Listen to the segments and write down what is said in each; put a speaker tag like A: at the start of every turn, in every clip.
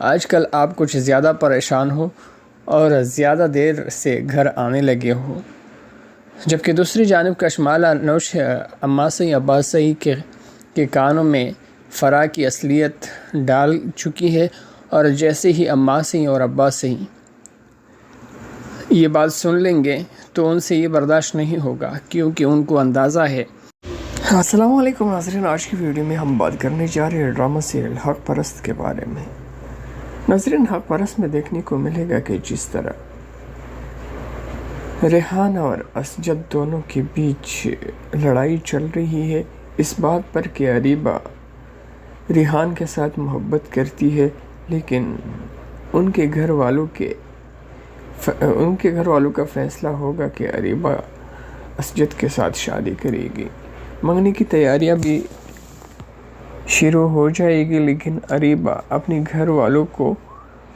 A: آج کل آپ کچھ زیادہ پریشان ہو اور زیادہ دیر سے گھر آنے لگے ہو، جبکہ دوسری جانب کشمالہ نوش عماسی عباسی کے کانوں میں فرا کی اصلیت ڈال چکی ہے، اور جیسے ہی عماسی اور عباسی یہ بات سن لیں گے تو ان سے یہ برداشت نہیں ہوگا، کیونکہ ان کو اندازہ ہے۔ السلام علیکم ناظرین، آج کی ویڈیو میں ہم بات کرنے جا رہے ہیں ڈرامہ سیریل حق پرست کے بارے میں۔ ناظرین، حق پرست میں دیکھنے کو ملے گا کہ جس طرح ریحان اور اسجد دونوں کے بیچ لڑائی چل رہی ہے اس بات پر کہ اریبہ ریحان کے ساتھ محبت کرتی ہے، لیکن ان کے گھر والوں کا فیصلہ ہوگا کہ اریبہ اسجد کے ساتھ شادی کرے گی۔ منگنی کی تیاریاں بھی شروع ہو جائے گی، لیکن اریبہ اپنے گھر والوں کو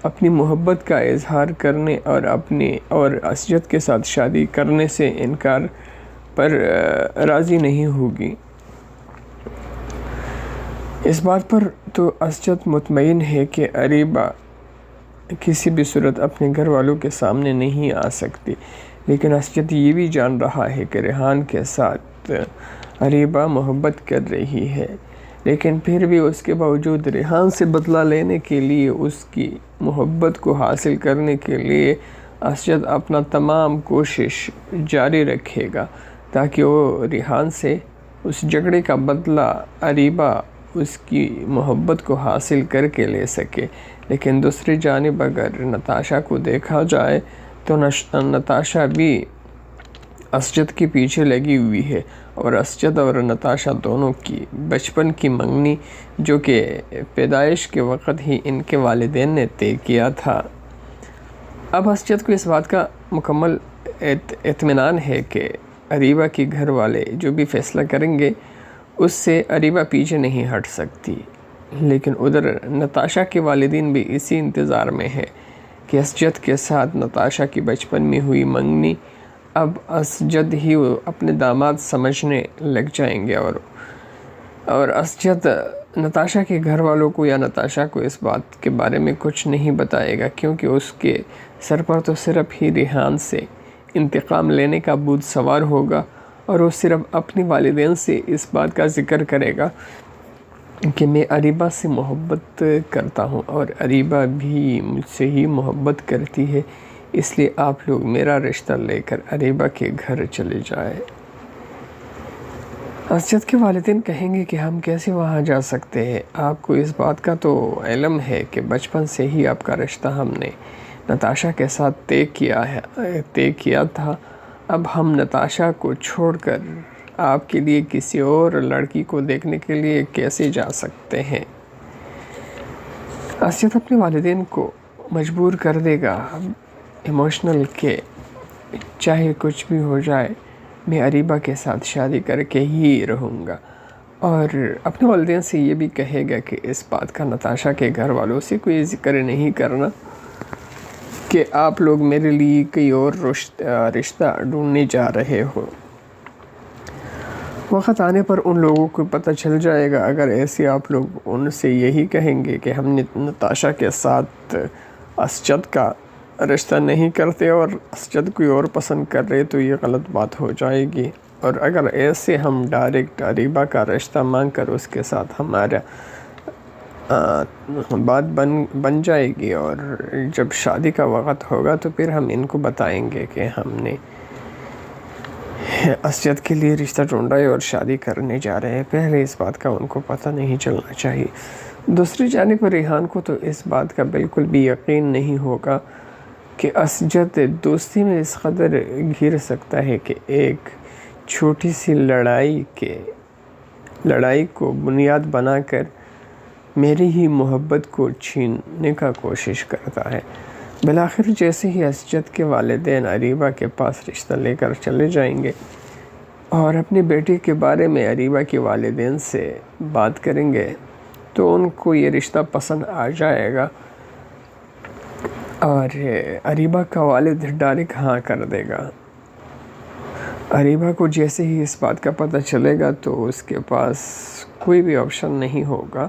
A: اپنی محبت کا اظہار کرنے اور اسجد کے ساتھ شادی کرنے سے انکار پر راضی نہیں ہوگی۔ اس بات پر تو اسجد مطمئن ہے کہ اریبہ کسی بھی صورت اپنے گھر والوں کے سامنے نہیں آ سکتی، لیکن اسجد یہ بھی جان رہا ہے کہ ریحان کے ساتھ اریبہ محبت کر رہی ہے، لیکن پھر بھی اس کے باوجود ریحان سے بدلہ لینے کے لیے، اس کی محبت کو حاصل کرنے کے لیے اسجد اپنا تمام کوشش جاری رکھے گا تاکہ وہ ریحان سے اس جھگڑے کا بدلہ اریبہ اس کی محبت کو حاصل کر کے لے سکے۔ لیکن دوسری جانب اگر نتاشا کو دیکھا جائے تو نتاشا بھی اسجد کے پیچھے لگی ہوئی ہے، اور اسجد اور نتاشا دونوں کی بچپن کی منگنی جو کہ پیدائش کے وقت ہی ان کے والدین نے طے کیا تھا۔ اب اسجد کو اس بات کا مکمل اطمینان ہے کہ اریبہ کے گھر والے جو بھی فیصلہ کریں گے اس سے اریبہ پیچھے نہیں ہٹ سکتی، لیکن ادھر نتاشا کے والدین بھی اسی انتظار میں ہے کہ اسجد کے ساتھ نتاشا کی بچپن میں ہوئی منگنی اب اسجد ہی وہ اپنے داماد سمجھنے لگ جائیں گے، اور اسجد نتاشا کے گھر والوں کو یا نتاشا کو اس بات کے بارے میں کچھ نہیں بتائے گا، کیونکہ اس کے سر پر تو صرف ہی ریحان سے انتقام لینے کا بوجھ سوار ہوگا، اور وہ صرف اپنے والدین سے اس بات کا ذکر کرے گا کہ میں اریبہ سے محبت کرتا ہوں اور اریبہ بھی مجھ سے ہی محبت کرتی ہے، اس لیے آپ لوگ میرا رشتہ لے کر اریبہ کے گھر چلے جائیں۔ اسجد کے والدین کہیں گے کہ ہم کیسے وہاں جا سکتے ہیں، آپ کو اس بات کا تو علم ہے کہ بچپن سے ہی آپ کا رشتہ ہم نے نتاشا کے ساتھ طے کیا تھا، اب ہم نتاشا کو چھوڑ کر آپ کے لیے کسی اور لڑکی کو دیکھنے کے لیے کیسے جا سکتے ہیں۔ اسجد اپنے والدین کو مجبور کر دے گا ایموشنل کہ چاہے کچھ بھی ہو جائے میں اریبہ کے ساتھ شادی کر کے ہی رہوں گا، اور اپنے والدین سے یہ بھی کہے گا کہ اس بات کا نتاشا کے گھر والوں سے کوئی ذکر نہیں کرنا کہ آپ لوگ میرے لیے کوئی اور رشتہ ڈھونڈنے جا رہے ہو۔ وقت آنے پر ان لوگوں کو پتہ چل جائے گا، اگر ایسے آپ لوگ ان سے یہی کہیں گے کہ ہم نے نتاشا کے ساتھ اسجد کا رشتہ نہیں کرتے اور اسجد کوئی اور پسند کر رہے تو یہ غلط بات ہو جائے گی، اور اگر ایسے ہم ڈائریکٹ اریبہ کا رشتہ مانگ کر اس کے ساتھ ہمارا بات بن جائے گی، اور جب شادی کا وقت ہوگا تو پھر ہم ان کو بتائیں گے کہ ہم نے اسجد کے لیے رشتہ ڈھونڈا ہے اور شادی کرنے جا رہے ہیں، پہلے اس بات کا ان کو پتہ نہیں چلنا چاہیے۔ دوسری جانب ریحان کو تو اس بات کا بالکل بھی یقین نہیں ہوگا کہ اسجد دوستی میں اس قدر گر سکتا ہے کہ ایک چھوٹی سی لڑائی کو بنیاد بنا کر میری ہی محبت کو چھیننے کا کوشش کرتا ہے۔ بالآخر جیسے ہی اسجد کے والدین اریبہ کے پاس رشتہ لے کر چلے جائیں گے اور اپنے بیٹے کے بارے میں اریبہ کے والدین سے بات کریں گے تو ان کو یہ رشتہ پسند آ جائے گا، اور اریبہ کا والد ڈائریکٹ ہاں کر دے گا۔ اریبہ کو جیسے ہی اس بات کا پتہ چلے گا تو اس کے پاس کوئی بھی آپشن نہیں ہوگا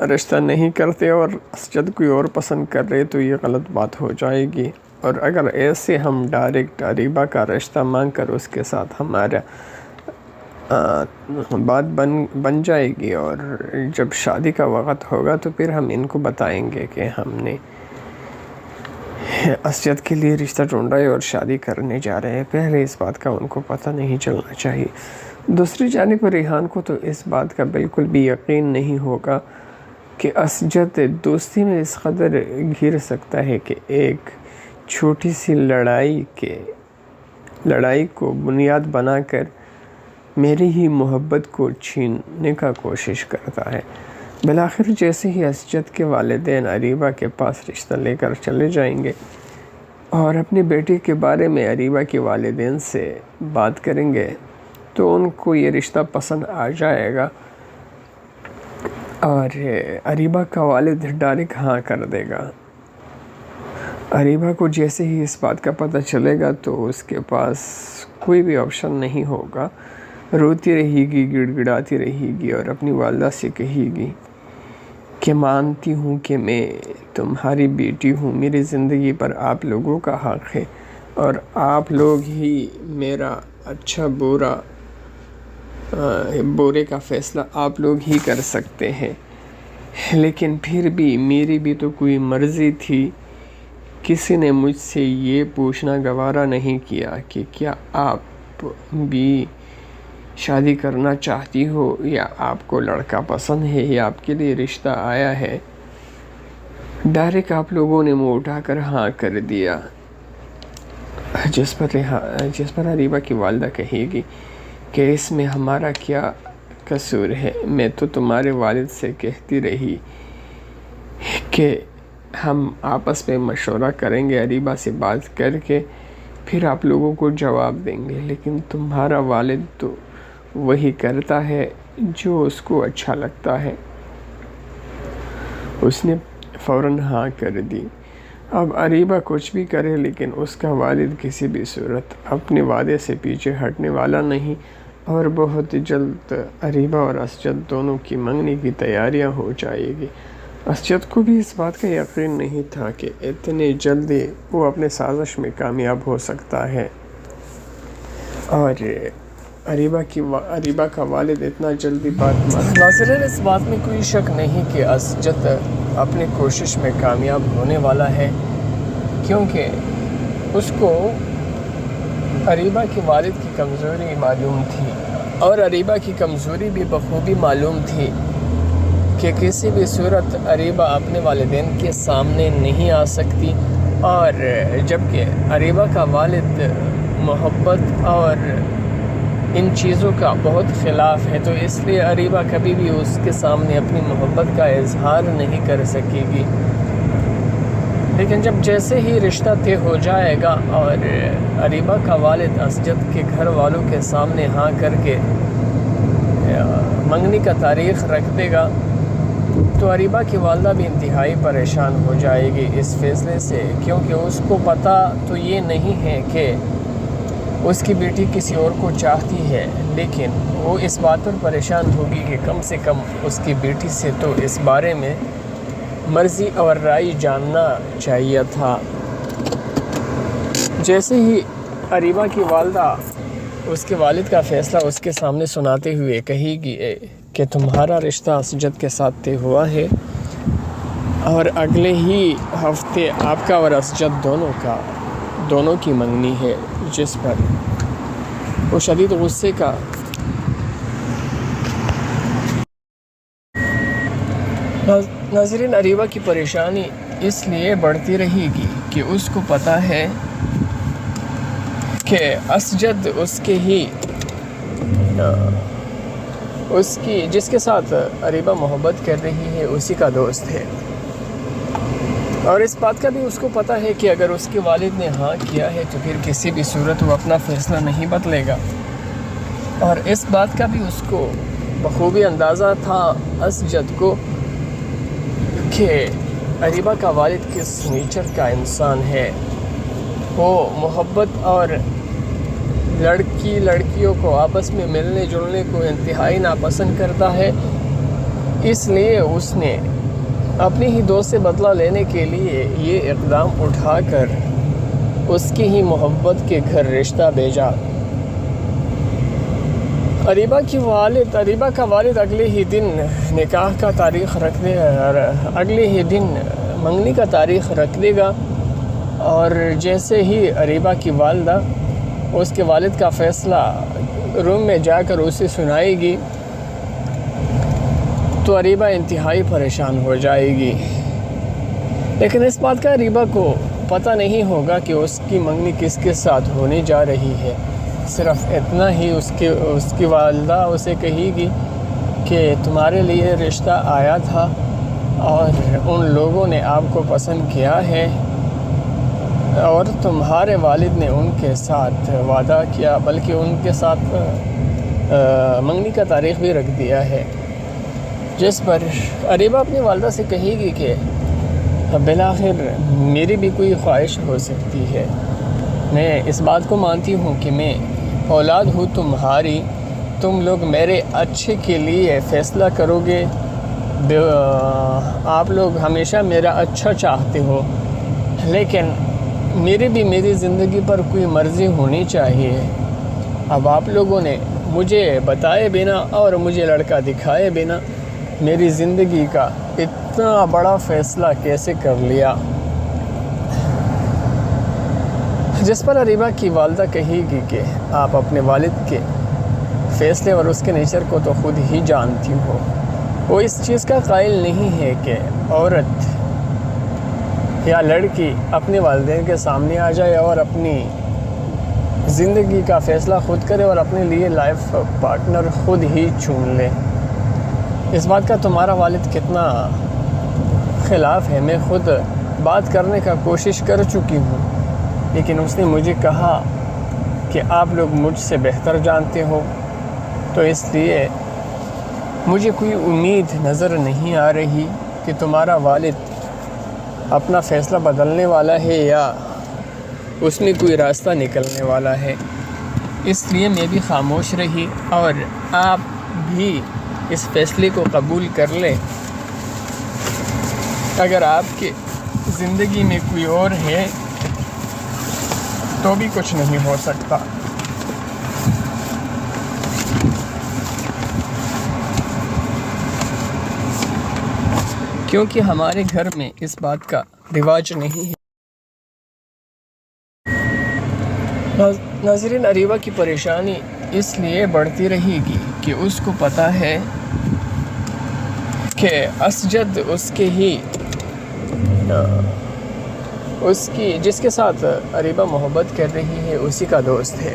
A: رشتہ نہیں کرتے اور اسجد کوئی اور پسند کر رہے تو یہ غلط بات ہو جائے گی، اور اگر ایسے ہم ڈائریکٹ اریبہ کا رشتہ مانگ کر اس کے ساتھ ہمارا بات بن جائے گی، اور جب شادی کا وقت ہوگا تو پھر ہم ان کو بتائیں گے کہ ہم نے اسجد کے لیے رشتہ ڈھونڈا ہے اور شادی کرنے جا رہے ہیں۔ پہلے اس بات کا ان کو پتہ نہیں چلنا چاہیے۔ دوسری جانب ریحان کو تو اس بات کا بالکل بھی یقین نہیں ہوگا کہ اسجد دوستی میں اس قدر گر سکتا ہے کہ ایک چھوٹی سی لڑائی کو بنیاد بنا کر میری ہی محبت کو چھیننے کا کوشش کرتا ہے۔ بالآخر جیسے ہی اسجد کے والدین اریبہ کے پاس رشتہ لے کر چلے جائیں گے اور اپنی بیٹی کے بارے میں اریبہ کے والدین سے بات کریں گے تو ان کو یہ رشتہ پسند آ جائے گا اور اریبہ کا والد ڈائریکٹ ہاں کر دے گا۔ اریبہ کو جیسے ہی اس بات کا پتہ چلے گا تو اس کے پاس کوئی بھی آپشن نہیں ہوگا، روتی رہے گی، گڑ گڑاتی رہے گی اور اپنی والدہ سے کہے گی کہ مانتی ہوں کہ میں تمہاری بیٹی ہوں، میری زندگی پر آپ لوگوں کا حق ہے اور آپ لوگ ہی میرا اچھا برے کا فیصلہ آپ لوگ ہی کر سکتے ہیں، لیکن پھر بھی میری بھی تو کوئی مرضی تھی، کسی نے مجھ سے یہ پوچھنا گوارا نہیں کیا کہ کیا آپ بھی شادی کرنا چاہتی ہو یا آپ کو لڑکا پسند ہے یا آپ کے لیے رشتہ آیا ہے۔ ڈائریکٹ آپ لوگوں نے منہ اٹھا کر ہاں کر دیا، جس پر اریبہ کی والدہ کہے گی کہ اس میں ہمارا کیا قصور ہے، میں تو تمہارے والد سے کہتی رہی کہ ہم آپس میں مشورہ کریں گے، اریبہ سے بات کر کے پھر آپ لوگوں کو جواب دیں گے، لیکن تمہارا والد تو وہی کرتا ہے جو اس کو اچھا لگتا ہے۔ اس نے فوراً ہاں کر دی۔ اب اریبہ کچھ بھی کرے لیکن اس کا والد کسی بھی صورت اپنے وعدے سے پیچھے ہٹنے والا نہیں، اور بہت جلد اریبہ اور اسجد دونوں کی منگنی کی تیاریاں ہو جائے گی۔ اسجد کو بھی اس بات کا یقین نہیں تھا کہ اتنے جلدی وہ اپنے سازش میں کامیاب ہو سکتا ہے، اور اریبہ کا والد اتنا جلدی بات مان۔ ناظرین، اس بات میں کوئی شک نہیں کہ اسجد اپنی کوشش میں کامیاب ہونے والا ہے، کیونکہ اس کو اریبہ کے والد کی کمزوری معلوم تھی، اور اریبہ کی کمزوری بھی بخوبی معلوم تھی کہ کسی بھی صورت اریبہ اپنے والدین کے سامنے نہیں آ سکتی، اور جبکہ اریبہ کا والد محبت اور ان چیزوں کا بہت خلاف ہے، تو اس لیے اریبہ کبھی بھی اس کے سامنے اپنی محبت کا اظہار نہیں کر سکے گی۔ لیکن جب جیسے ہی رشتہ طے ہو جائے گا اور اریبہ کا والد اسجد کے گھر والوں کے سامنے ہاں کر کے منگنی کا تاریخ رکھ دے گا تو اریبہ کی والدہ بھی انتہائی پریشان ہو جائے گی اس فیصلے سے، کیونکہ اس کو پتہ تو یہ نہیں ہے کہ اس کی بیٹی کسی اور کو چاہتی ہے، لیکن وہ اس بات پر پریشان ہوگی کہ کم سے کم اس کی بیٹی سے تو اس بارے میں مرضی اور رائے جاننا چاہیے تھا۔ جیسے ہی اریبہ کی والدہ اس کے والد کا فیصلہ اس کے سامنے سناتے ہوئے کہے گی کہ تمہارا رشتہ اسجد کے ساتھ طے ہوا ہے اور اگلے ہی ہفتے آپ کا اور اسجد دونوں کی منگنی ہے، جس پر وہ شدید غصے کا ناظرین، اریبہ کی پریشانی اس لیے بڑھتی رہے گی کہ اس کو پتہ ہے کہ اسجد جس کے ساتھ اریبہ محبت کر رہی ہے اسی کا دوست ہے، اور اس بات کا بھی اس کو پتہ ہے کہ اگر اس کے والد نے ہاں کیا ہے تو پھر کسی بھی صورت وہ اپنا فیصلہ نہیں بدلے گا، اور اس بات کا بھی اس کو بخوبی اندازہ تھا اسجد کو کہ اریبہ کا والد کس نیچر کا انسان ہے۔ وہ محبت اور لڑکیوں کو آپس میں ملنے جلنے کو انتہائی ناپسند کرتا ہے، اس لیے اس نے اپنی ہی دوست سے بدلہ لینے کے لیے یہ اقدام اٹھا کر اس کی ہی محبت کے گھر رشتہ بھیجا۔ اریبہ کا والد اگلے ہی دن نکاح کا تاریخ رکھ دے اگلے ہی دن منگنی کا تاریخ رکھ دے گا، اور جیسے ہی اریبہ کی والدہ اس کے والد کا فیصلہ روم میں جا کر اسے سنائے گی تو اریبہ انتہائی پریشان ہو جائے گی، لیکن اس بات کا اریبہ کو پتہ نہیں ہوگا کہ اس کی منگنی کس کے ساتھ ہونے جا رہی ہے۔ صرف اتنا ہی اس کی والدہ اسے کہے گی کہ تمہارے لیے رشتہ آیا تھا اور ان لوگوں نے آپ کو پسند کیا ہے، اور تمہارے والد نے ان کے ساتھ وعدہ کیا، بلکہ ان کے ساتھ منگنی کا تاریخ بھی رکھ دیا ہے۔ جس پر اریبہ اپنی والدہ سے کہے گی کہ بالآخر میری بھی کوئی خواہش ہو سکتی ہے، میں اس بات کو مانتی ہوں کہ میں اولاد ہوں تمہاری، تم لوگ میرے اچھے کے لیے فیصلہ کرو گے، آپ لوگ ہمیشہ میرا اچھا چاہتے ہو، لیکن میری زندگی پر کوئی مرضی ہونی چاہیے۔ اب آپ لوگوں نے مجھے بتائے بنا اور مجھے لڑکا دکھائے بنا میری زندگی کا اتنا بڑا فیصلہ کیسے کر لیا؟ جس پر اریبہ کی والدہ کہے گی کہ آپ اپنے والد کے فیصلے اور اس کے نیچر کو تو خود ہی جانتی ہو، وہ اس چیز کا قائل نہیں ہے کہ عورت یا لڑکی اپنے والدین کے سامنے آ جائے اور اپنی زندگی کا فیصلہ خود کرے اور اپنے لیے لائف پارٹنر خود ہی چن لے۔ اس بات کا تمہارا والد کتنا خلاف ہے، میں خود بات کرنے کا کوشش کر چکی ہوں، لیکن اس نے مجھے کہا کہ آپ لوگ مجھ سے بہتر جانتے ہو، تو اس لیے مجھے کوئی امید نظر نہیں آ رہی کہ تمہارا والد اپنا فیصلہ بدلنے والا ہے یا اس میں کوئی راستہ نکلنے والا ہے۔ اس لیے میں بھی خاموش رہی، اور آپ بھی اس فیصلے کو قبول کر لیں۔ اگر آپ کے زندگی میں کوئی اور ہے تو بھی کچھ نہیں ہو سکتا۔ کیونکہ ہمارے گھر میں اس بات کا رواج نہیں ہے۔ ناظرین، اریبہ کی پریشانی اس لیے بڑھتی رہے گی کہ اس کو پتہ ہے کہ اسجد جس کے ساتھ اریبہ محبت کر رہی ہے اسی کا دوست ہے،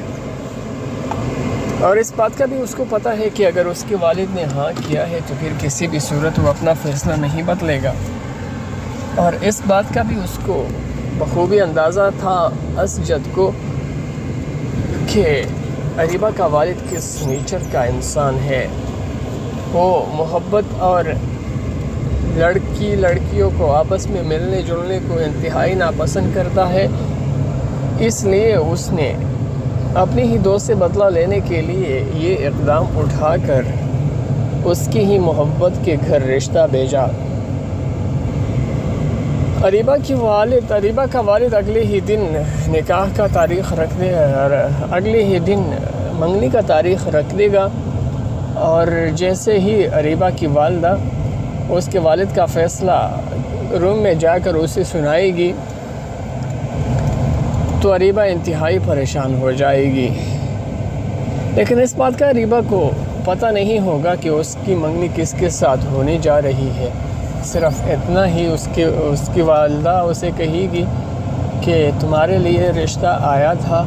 A: اور اس بات کا بھی اس کو پتہ ہے کہ اگر اس کے والد نے ہاں کیا ہے تو پھر کسی بھی صورت وہ اپنا فیصلہ نہیں بدلے گا، اور اس بات کا بھی اس کو بخوبی اندازہ تھا اسجد کو کہ اریبہ کا والد کس نیچر کا انسان ہے۔ وہ محبت اور لڑکیوں کو آپس میں ملنے جلنے کو انتہائی ناپسند کرتا ہے، اس لیے اس نے اپنی ہی دوست سے بدلہ لینے کے لیے یہ اقدام اٹھا کر اس کی ہی محبت کے گھر رشتہ بھیجا۔ اریبہ کا والد اگلے ہی دن نکاح کا تاریخ رکھ دے اگلے ہی دن منگنی کا تاریخ رکھ دے گا، اور جیسے ہی اریبہ کی والدہ اس کے والد کا فیصلہ روم میں جا کر اسے سنائے گی تو اریبہ انتہائی پریشان ہو جائے گی، لیکن اس بات کا اریبہ کو پتہ نہیں ہوگا کہ اس کی منگنی کس کے ساتھ ہونے جا رہی ہے۔ صرف اتنا ہی اس کی والدہ اسے کہے گی کہ تمہارے لیے رشتہ آیا تھا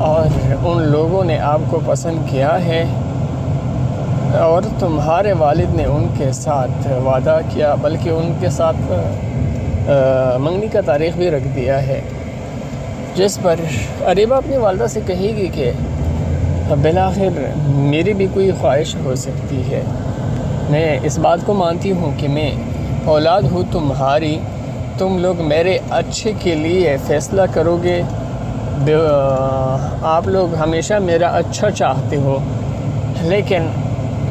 A: اور ان لوگوں نے آپ کو پسند کیا ہے، اور تمہارے والد نے ان کے ساتھ وعدہ کیا، بلکہ ان کے ساتھ منگنی کا تاریخ بھی رکھ دیا ہے۔ جس پر اریبہ اپنی والدہ سے کہے گی کہ بالآخر میری بھی کوئی خواہش ہو سکتی ہے، میں اس بات کو مانتی ہوں کہ میں اولاد ہوں تمہاری، تم لوگ میرے اچھے کے لیے فیصلہ کرو گے، آپ لوگ ہمیشہ میرا اچھا چاہتے ہو، لیکن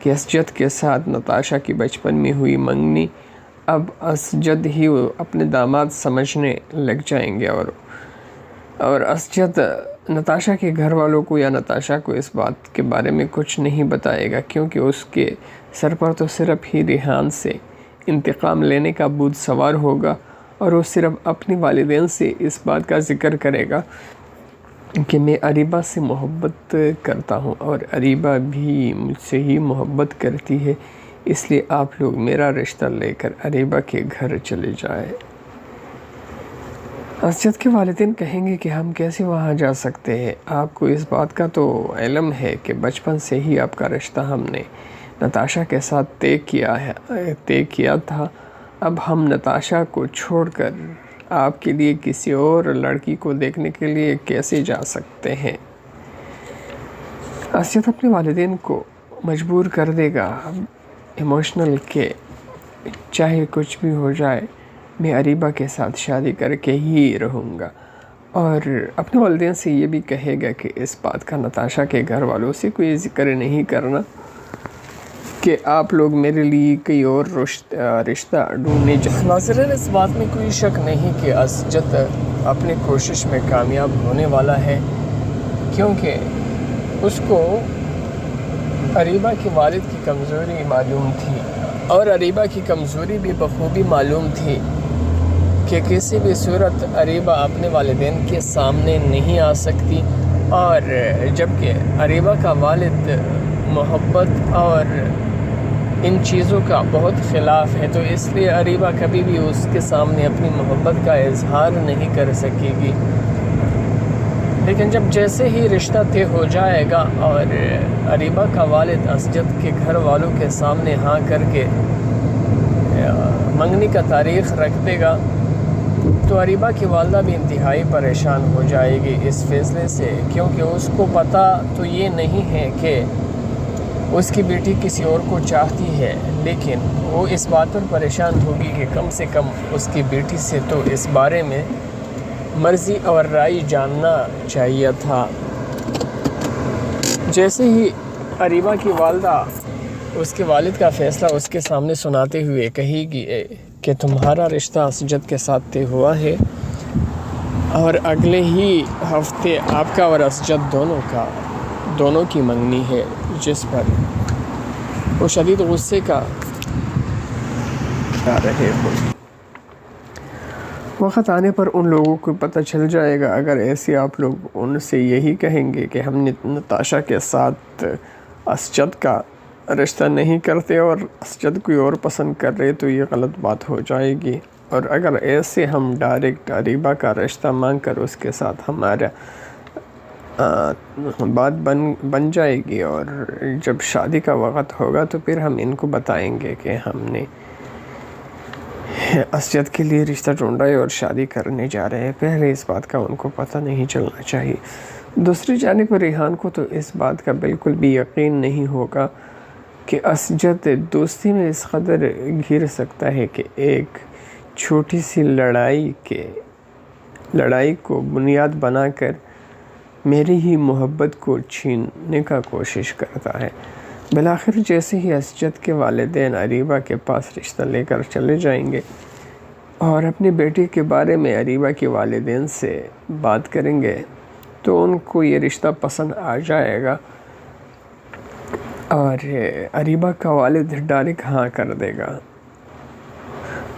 A: کہ اسجد کے ساتھ نتاشا کی بچپن میں ہوئی منگنی اب اسجد ہی وہ اپنے داماد سمجھنے لگ جائیں گے، اور اسجد نتاشا کے گھر والوں کو یا نتاشا کو اس بات کے بارے میں کچھ نہیں بتائے گا، کیونکہ اس کے سر پر تو صرف ہی ریحان سے انتقام لینے کا بود سوار ہوگا، اور وہ صرف اپنے والدین سے اس بات کا ذکر کرے گا کہ میں اریبہ سے محبت کرتا ہوں اور اریبہ بھی مجھ سے ہی محبت کرتی ہے، اس لیے آپ لوگ میرا رشتہ لے کر اریبہ کے گھر چلے جائیں۔ اسجد کے والدین کہیں گے کہ ہم کیسے وہاں جا سکتے ہیں، آپ کو اس بات کا تو علم ہے کہ بچپن سے ہی آپ کا رشتہ ہم نے نتاشا کے ساتھ طے کیا تھا، اب ہم نتاشا کو چھوڑ کر آپ کے لیے کسی اور لڑکی کو دیکھنے کے لیے کیسے جا سکتے ہیں۔ اسجد اپنے والدین کو مجبور کر دے گا ایموشنل کہ چاہے کچھ بھی ہو جائے میں اریبہ کے ساتھ شادی کر کے ہی رہوں گا، اور اپنے والدین سے یہ بھی کہے گا کہ اس بات کا نتاشا کے گھر والوں سے کوئی ذکر نہیں کرنا کہ آپ لوگ میرے لیے کوئی اور رشتہ ڈھونڈنے جائیں۔ ناظرین، اس بات میں کوئی شک نہیں کہ اسجد اپنی کوشش میں کامیاب ہونے والا ہے، کیونکہ اس کو اریبہ کے والد کی کمزوری معلوم تھی، اور اریبہ کی کمزوری بھی بخوبی معلوم تھی کہ کسی بھی صورت اریبہ اپنے والدین کے سامنے نہیں آ سکتی، اور جبکہ اریبہ کا والد محبت اور ان چیزوں کا بہت خلاف ہے، تو اس لیے اریبہ کبھی بھی اس کے سامنے اپنی محبت کا اظہار نہیں کر سکے گی۔ لیکن جب جیسے ہی رشتہ طے ہو جائے گا اور اریبہ کا والد اسجد کے گھر والوں کے سامنے ہاں کر کے منگنی کا تاریخ رکھ دے گا، تو اریبہ کی والدہ بھی انتہائی پریشان ہو جائے گی اس فیصلے سے، کیونکہ اس کو پتہ تو یہ نہیں ہے کہ اس کی بیٹی کسی اور کو چاہتی ہے، لیکن وہ اس بات پر پریشان ہوگی کہ کم سے کم اس کی بیٹی سے تو اس بارے میں مرضی اور رائے جاننا چاہیے تھا۔ جیسے ہی اریبہ کی والدہ اس کے والد کا فیصلہ اس کے سامنے سناتے ہوئے کہے گی کہ تمہارا رشتہ اسجد کے ساتھ طے ہوا ہے، اور اگلے ہی ہفتے آپ کا اور اسجد دونوں کی منگنی ہے، جس پر وہ شدید غصے کا رہے ہو۔ وقت آنے پر ان لوگوں کو پتہ چل جائے گا، اگر ایسے آپ لوگ ان سے یہی کہیں گے کہ ہم نتاشا کے ساتھ اسجد کا رشتہ نہیں کرتے اور اسجد کوئی اور پسند کر رہے، تو یہ غلط بات ہو جائے گی، اور اگر ایسے ہم ڈائریکٹ اریبہ کا رشتہ مانگ کر اس کے ساتھ ہمارا بات بن جائے گی، اور جب شادی کا وقت ہوگا تو پھر ہم ان کو بتائیں گے کہ ہم نے اسجد کے لیے رشتہ ڈھونڈا ہے اور شادی کرنے جا رہے ہیں۔ پہلے اس بات کا ان کو پتہ نہیں چلنا چاہیے۔ دوسری جانب پر ریحان کو تو اس بات کا بالکل بھی یقین نہیں ہوگا کہ اسجد دوستی میں اس قدر گر سکتا ہے کہ ایک چھوٹی سی لڑائی کو بنیاد بنا کر میری ہی محبت کو چھیننے کا کوشش کرتا ہے۔ بالآخر جیسے ہی اسجد کے والدین اریبہ کے پاس رشتہ لے کر چلے جائیں گے اور اپنی بیٹی کے بارے میں اریبہ کے والدین سے بات کریں گے، تو ان کو یہ رشتہ پسند آ جائے گا، اور اریبہ کا والد ڈائریکٹ ہاں کر دے گا۔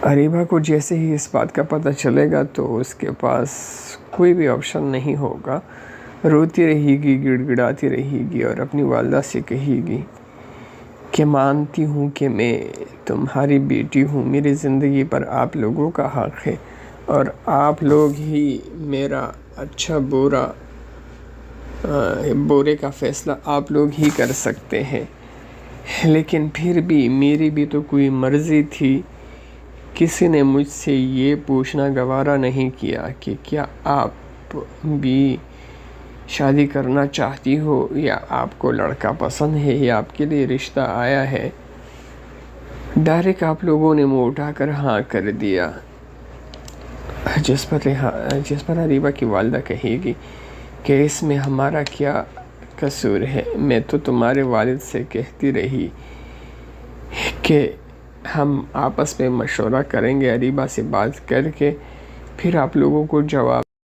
A: اریبہ کو جیسے ہی اس بات کا پتہ چلے گا تو اس کے پاس کوئی بھی آپشن نہیں ہوگا، روتی رہے گی، گڑ گڑاتی رہے گی، اور اپنی والدہ سے کہے گی کہ مانتی ہوں کہ میں تمہاری بیٹی ہوں، میری زندگی پر آپ لوگوں کا حق ہے، اور آپ لوگ ہی میرا اچھا برے کا فیصلہ آپ لوگ ہی کر سکتے ہیں، لیکن پھر بھی میری بھی تو کوئی مرضی تھی، کسی نے مجھ سے یہ پوچھنا گوارا نہیں کیا کہ کیا آپ بھی شادی کرنا چاہتی ہو، یا آپ کو لڑکا پسند ہے، یا آپ کے لیے رشتہ آیا ہے۔ ڈائریکٹ آپ لوگوں نے منہ اٹھا کر ہاں کر دیا، جس پر اریبہ کی والدہ کہے گی کہ اس میں ہمارا کیا قصور ہے، میں تو تمہارے والد سے کہتی رہی کہ ہم آپس میں مشورہ کریں گے، اریبہ سے بات کر کے پھر آپ لوگوں کو جواب